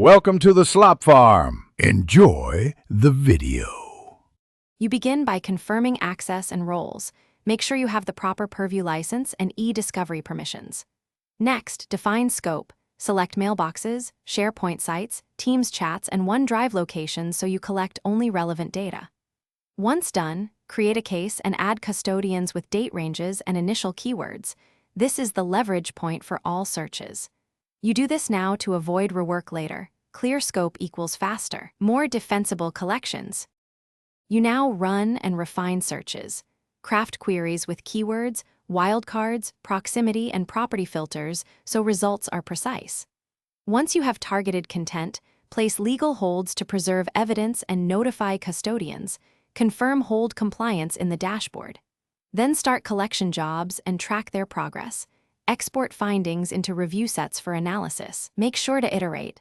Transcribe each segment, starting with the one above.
Welcome to the Slop Farm. Enjoy the video. You begin by confirming access and roles. Make sure you have the proper Purview license and Ediscovery permissions. Next, define scope. Select mailboxes, SharePoint sites, Teams chats, and OneDrive locations so you collect only relevant data. Once done, create a case and add custodians with date ranges and initial keywords. This is the leverage point for all searches. You do this now to avoid rework later. Clear scope equals faster, more defensible collections. You now run and refine searches. Craft queries with keywords, wildcards, proximity, and property filters so results are precise. Once you have targeted content, place legal holds to preserve evidence and notify custodians. Confirm hold compliance in the dashboard. Then start collection jobs and track their progress. Export findings into review sets for analysis. Make sure to iterate.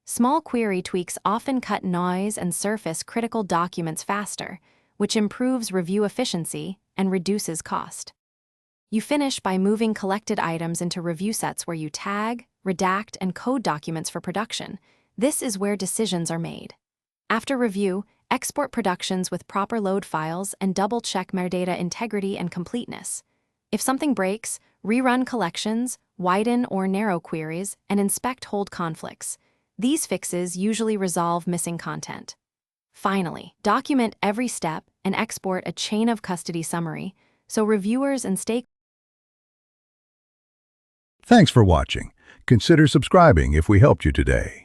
Small query tweaks often cut noise and surface critical documents faster, which improves review efficiency and reduces cost. You finish by moving collected items into review sets where you tag, redact, and code documents for production. This is where decisions are made. After review, export productions with proper load files and double-check metadata integrity and completeness. If something breaks, rerun collections, widen or narrow queries, and inspect hold conflicts. These fixes usually resolve missing content. Finally, document every step and export a chain of custody summary so reviewers and stakeholders. Thanks for watching. Consider subscribing if we helped you today.